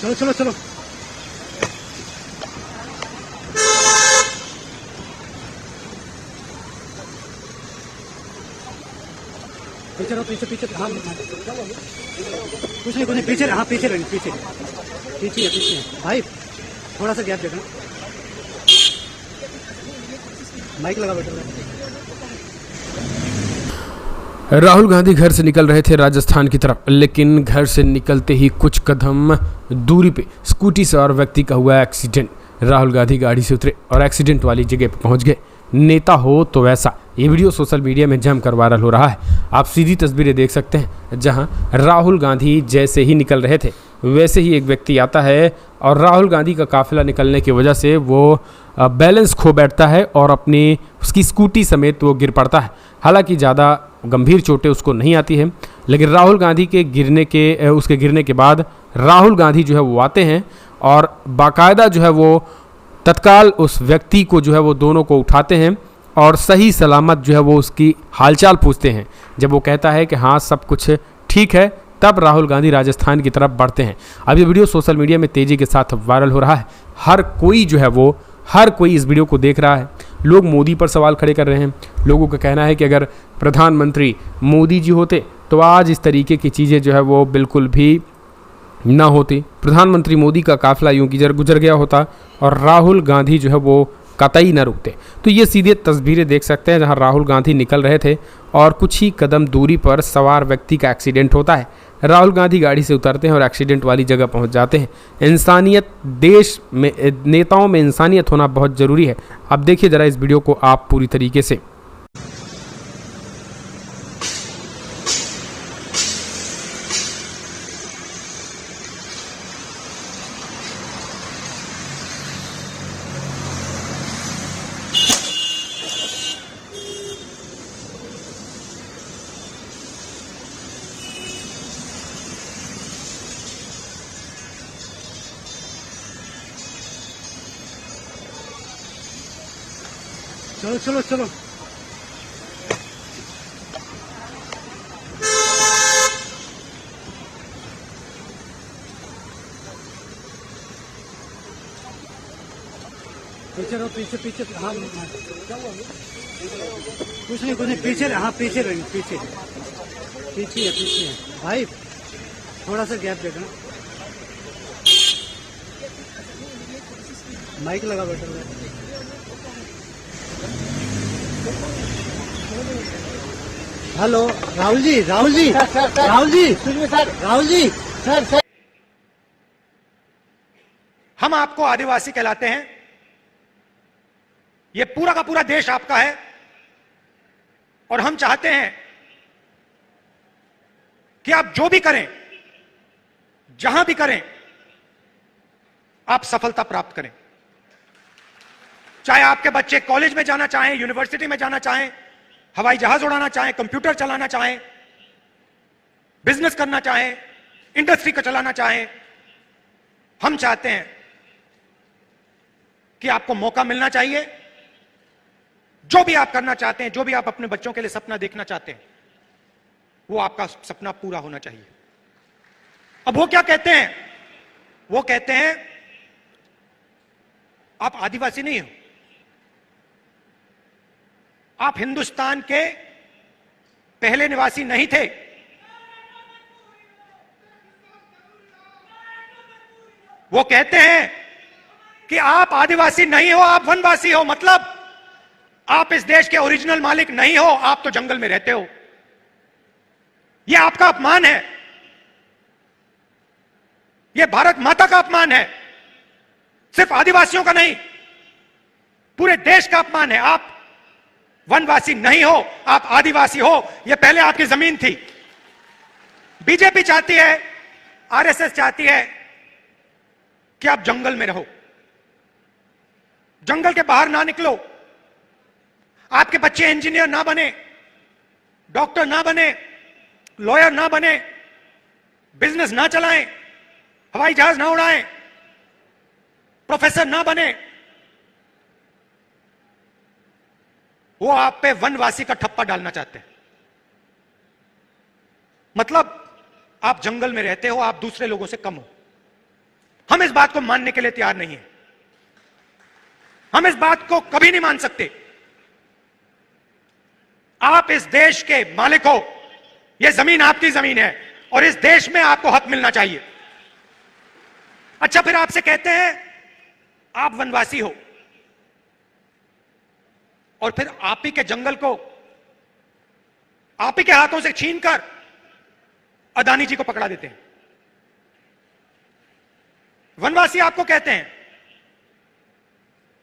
चलो चलो चलो पीछे रहो, पीछे पीछे। हाँ कुछ नहीं पीछे। हाँ पीछे रहेंगे, पीछे पीछे है, पीछे है भाई। थोड़ा सा गैप देखना, माइक लगा बैठा। राहुल गांधी घर से निकल रहे थे राजस्थान की तरफ, लेकिन घर से निकलते ही कुछ कदम दूरी पे स्कूटी सवार व्यक्ति का हुआ एक्सीडेंट। राहुल गांधी गाड़ी से उतरे और एक्सीडेंट वाली जगह पर पहुंच गए। नेता हो तो वैसा। ये वीडियो सोशल मीडिया में जमकर वायरल हो रहा है। आप सीधी तस्वीरें देख सकते हैं, जहां राहुल गांधी जैसे ही निकल रहे थे वैसे ही एक व्यक्ति आता है और राहुल गांधी का काफिला निकलने की वजह से वो बैलेंस खो बैठता है और अपनी उसकी स्कूटी समेत वो गिर पड़ता है। हालांकि ज़्यादा गंभीर चोटें उसको नहीं आती हैं, लेकिन राहुल गांधी के गिरने के बाद राहुल गांधी जो है वो आते हैं और बाकायदा जो है वो तत्काल उस व्यक्ति को जो है वो दोनों को उठाते हैं और सही सलामत जो है वो उसकी हालचाल पूछते हैं। जब वो कहता है कि हाँ सब कुछ ठीक है, तब राहुल गांधी राजस्थान की तरफ बढ़ते हैं। अब ये वीडियो सोशल मीडिया में तेज़ी के साथ वायरल हो रहा है। हर कोई इस वीडियो को देख रहा है। लोग मोदी पर सवाल खड़े कर रहे हैं। लोगों का कहना है कि अगर प्रधानमंत्री मोदी जी होते तो आज इस तरीके की चीज़ें जो है वो बिल्कुल भी ना होती। प्रधानमंत्री मोदी का काफिला यूं गुजर गया होता और राहुल गांधी जो है वो कतई न रुकते। तो ये सीधे तस्वीरें देख सकते हैं जहां राहुल गांधी निकल रहे थे और कुछ ही कदम दूरी पर सवार व्यक्ति का एक्सीडेंट होता है। राहुल गांधी गाड़ी से उतरते हैं और एक्सीडेंट वाली जगह पहुंच जाते हैं। इंसानियत, देश में नेताओं में इंसानियत होना बहुत ज़रूरी है। अब देखिए ज़रा इस वीडियो को आप पूरी तरीके से। चलो चलो चलो पीछे रहो, पीछे पीछे। हाँ कुछ नहीं पीछे। हाँ पीछे रहेंगे, पीछे पीछे है भाई। थोड़ा सा गैप देखना, माइक लगा बैठा। Hello Rahul ji, Rahul ji, Rahul ji, Rahul ji sir. हम आपको आदिवासी कहलाते हैं। ये पूरा का पूरा देश आपका है और हम चाहते हैं कि आप जो भी करें, जहां भी करें, आप सफलता प्राप्त करें। चाहे आपके बच्चे कॉलेज में जाना चाहें, यूनिवर्सिटी में जाना चाहें, हवाई जहाज उड़ाना चाहें, कंप्यूटर चलाना चाहें, बिजनेस करना चाहें, इंडस्ट्री को चलाना चाहें, हम चाहते हैं कि आपको मौका मिलना चाहिए। जो भी आप करना चाहते हैं, जो भी आप अपने बच्चों के लिए सपना देखना चाहते हैं, वो आपका सपना पूरा होना चाहिए। अब वो क्या कहते हैं? वो कहते हैं आप आदिवासी नहीं हो, आप हिंदुस्तान के पहले निवासी नहीं थे। वो कहते हैं कि आप आदिवासी नहीं हो, आप वनवासी हो। मतलब आप इस देश के ओरिजिनल मालिक नहीं हो, आप तो जंगल में रहते हो। यह आपका अपमान है, यह भारत माता का अपमान है। सिर्फ आदिवासियों का नहीं, पूरे देश का अपमान है। आप वनवासी नहीं हो, आप आदिवासी हो। यह पहले आपकी जमीन थी। बीजेपी चाहती है, आरएसएस चाहती है कि आप जंगल में रहो, जंगल के बाहर ना निकलो। आपके बच्चे इंजीनियर ना बने, डॉक्टर ना बने, लॉयर ना बने, बिजनेस ना चलाएं, हवाई जहाज ना उड़ाएं, प्रोफेसर ना बने। वो आप पे वनवासी का ठप्पा डालना चाहते हैं। मतलब आप जंगल में रहते हो, आप दूसरे लोगों से कम हो। हम इस बात को मानने के लिए तैयार नहीं है। हम इस बात को कभी नहीं मान सकते। आप इस देश के मालिक हो, यह जमीन आपकी जमीन है और इस देश में आपको हक मिलना चाहिए। अच्छा, फिर आपसे कहते हैं आप वनवासी हो और फिर आप ही के जंगल को आप ही के हाथों से छीनकर अदानी जी को पकड़ा देते हैं। वनवासी आपको कहते हैं,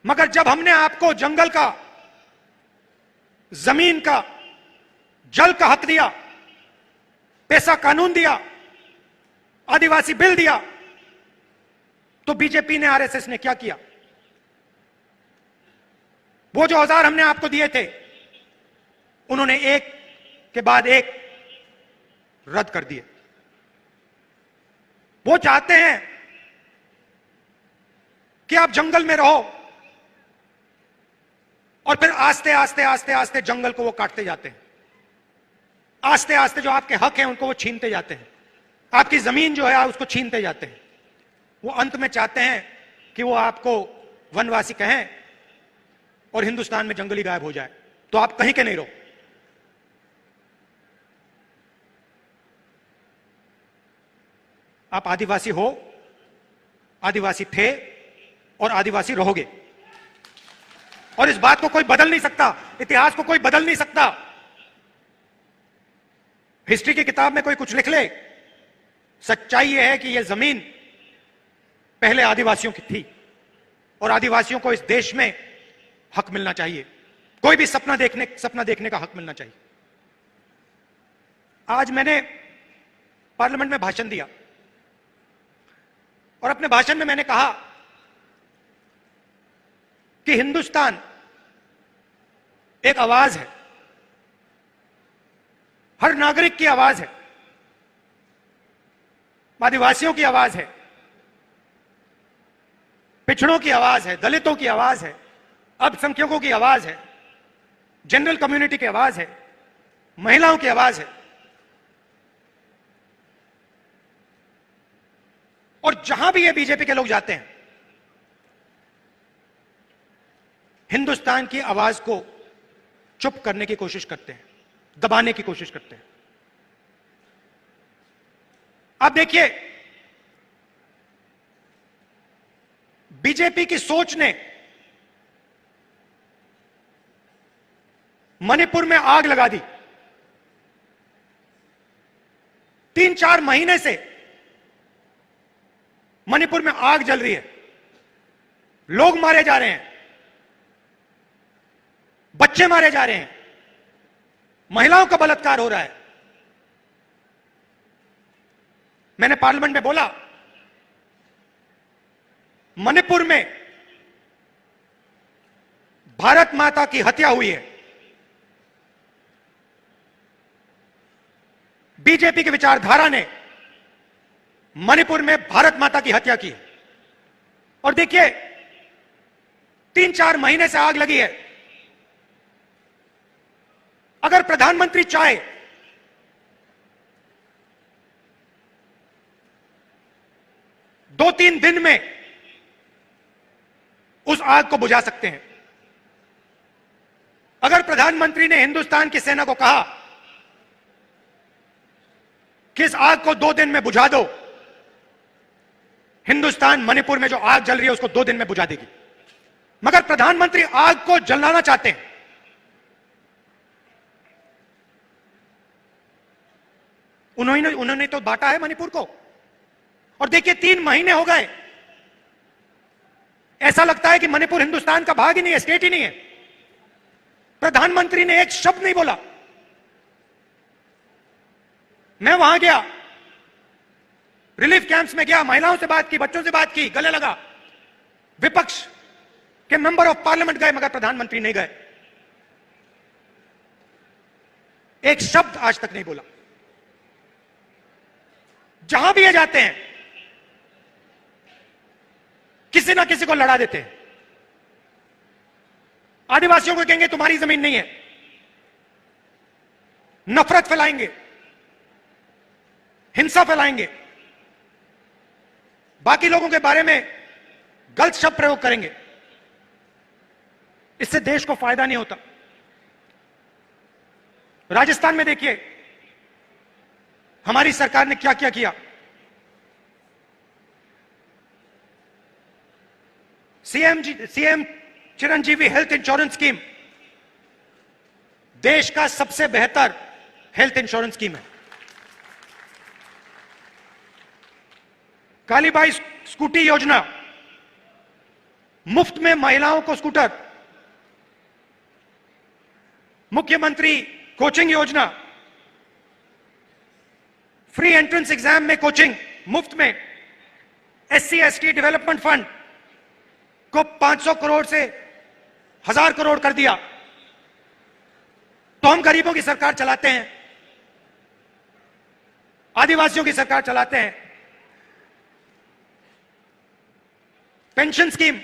मगर जब हमने आपको जंगल का, जमीन का, जल का हक दिया, पैसा कानून दिया, आदिवासी बिल दिया, तो बीजेपी ने, आरएसएस ने क्या किया? वो जो औजार हमने आपको दिए थे, उन्होंने एक के बाद एक रद्द कर दिए। वो चाहते हैं कि आप जंगल में रहो और फिर आस्ते आस्ते आस्ते आस्ते जंगल को वो काटते जाते हैं। आस्ते आस्ते जो आपके हक हैं उनको वो छीनते जाते हैं। आपकी जमीन जो है उसको छीनते जाते हैं। वो अंत में चाहते हैं कि वो आपको वनवासी कहें और हिंदुस्तान में जंगली गायब हो जाए, तो आप कहीं के नहीं रहो। आप आदिवासी हो, आदिवासी थे और आदिवासी रहोगे, और इस बात को कोई बदल नहीं सकता। इतिहास को कोई बदल नहीं सकता। हिस्ट्री की किताब में कोई कुछ लिख ले, सच्चाई यह है कि यह जमीन पहले आदिवासियों की थी और आदिवासियों को इस देश में हक मिलना चाहिए। कोई भी सपना देखने का हक मिलना चाहिए। आज मैंने पार्लियामेंट में भाषण दिया और अपने भाषण में मैंने कहा कि हिंदुस्तान एक आवाज है, हर नागरिक की आवाज है, आदिवासियों की आवाज है, पिछड़ों की आवाज है, दलितों की आवाज है, अल्पसंख्यकों की आवाज है, जनरल कम्युनिटी की आवाज है, महिलाओं की आवाज है। और जहां भी ये बीजेपी के लोग जाते हैं, हिंदुस्तान की आवाज को चुप करने की कोशिश करते हैं, दबाने की कोशिश करते हैं। आप देखिए, बीजेपी की सोच ने मणिपुर में आग लगा दी। 3-4 महीने से मणिपुर में आग जल रही है, लोग मारे जा रहे हैं, बच्चे मारे जा रहे हैं, महिलाओं का बलात्कार हो रहा है। मैंने पार्लियामेंट में बोला, मणिपुर में भारत माता की हत्या हुई है। बीजेपी की विचारधारा ने मणिपुर में भारत माता की हत्या की है। और देखिए, 3-4 महीने से आग लगी है। अगर प्रधानमंत्री चाहे दो 3 दिन में उस आग को बुझा सकते हैं। अगर प्रधानमंत्री ने हिंदुस्तान की सेना को कहा कि इस आग को 2 दिन में बुझा दो, हिंदुस्तान मणिपुर में जो आग जल रही है उसको 2 दिन में बुझा देगी। मगर प्रधानमंत्री आग को जलाना चाहते हैं। उन्होंने तो बांटा है मणिपुर को। और देखिए, 3 महीने हो गए, ऐसा लगता है कि मणिपुर हिंदुस्तान का भाग ही नहीं है, स्टेट ही नहीं है। प्रधानमंत्री ने एक शब्द नहीं बोला। मैं वहां गया, रिलीफ कैंप्स में गया, महिलाओं से बात की, बच्चों से बात की, गले लगा। विपक्ष के मेंबर ऑफ पार्लियामेंट गए, मगर प्रधानमंत्री नहीं गए। एक शब्द आज तक नहीं बोला। जहां भी ये जाते हैं, किसी ना किसी को लड़ा देते हैं। आदिवासियों को कहेंगे तुम्हारी जमीन नहीं है, नफरत फैलाएंगे, हिंसा फैलाएंगे, बाकी लोगों के बारे में गलत शब्द प्रयोग करेंगे, इससे देश को फायदा नहीं होता। राजस्थान में देखिए हमारी सरकार ने क्या क्या किया। CM Chiranjeevi health insurance scheme देश का सबसे बेहतर हेल्थ इंश्योरेंस स्कीम है। कालीबाई स्कूटी योजना, मुफ्त में महिलाओं को स्कूटर। मुख्यमंत्री कोचिंग योजना, फ्री एंट्रेंस एग्जाम में कोचिंग मुफ्त में। एससी एसटी डेवलपमेंट फंड को 500 करोड़ से 1000 करोड़ कर दिया। तो हम गरीबों की सरकार चलाते हैं, आदिवासियों की सरकार चलाते हैं। पेंशन स्कीम,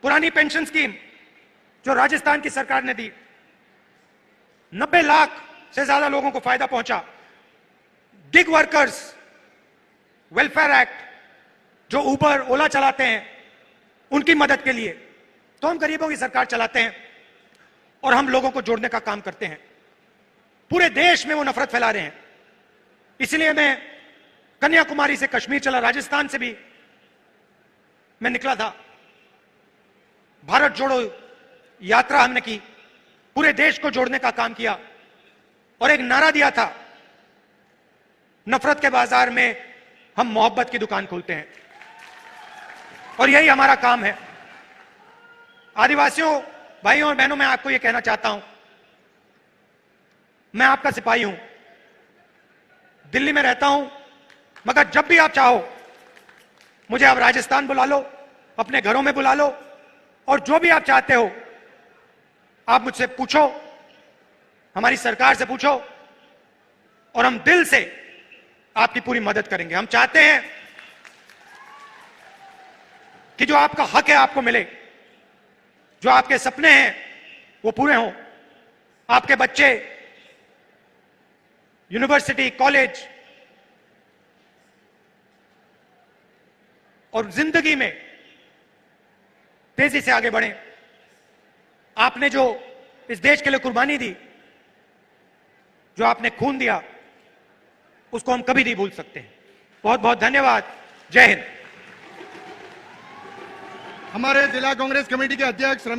पुरानी पेंशन स्कीम जो राजस्थान की सरकार ने दी, 90 लाख से ज्यादा लोगों को फायदा पहुंचा। गिग वर्कर्स वेलफेयर एक्ट, जो उबर ओला चलाते हैं, उनकी मदद के लिए। तो हम गरीबों की सरकार चलाते हैं और हम लोगों को जोड़ने का काम करते हैं। पूरे देश में वो नफरत फैला रहे हैं। इसलिए मैं कन्याकुमारी से कश्मीर चला, राजस्थान से भी मैं निकला था। भारत जोड़ो यात्रा हमने की, पूरे देश को जोड़ने का काम किया और एक नारा दिया था, नफरत के बाजार में हम मोहब्बत की दुकान खोलते हैं। और यही हमारा काम है। आदिवासियों भाइयों और बहनों, मैं आपको यह कहना चाहता हूं, मैं आपका सिपाही हूं, दिल्ली में रहता हूं, मगर जब भी आप चाहो मुझे आप राजस्थान बुला लो, अपने घरों में बुला लो, और जो भी आप चाहते हो आप मुझसे पूछो, हमारी सरकार से पूछो, और हम दिल से आपकी पूरी मदद करेंगे। हम चाहते हैं कि जो आपका हक है आपको मिले, जो आपके सपने हैं वो पूरे हों, आपके बच्चे यूनिवर्सिटी, कॉलेज और जिंदगी में तेजी से आगे बढ़ें। आपने जो इस देश के लिए कुर्बानी दी, जो आपने खून दिया, उसको हम कभी नहीं भूल सकते। बहुत बहुत धन्यवाद। जय हिंद। हमारे जिला कांग्रेस कमेटी के अध्यक्ष रमेश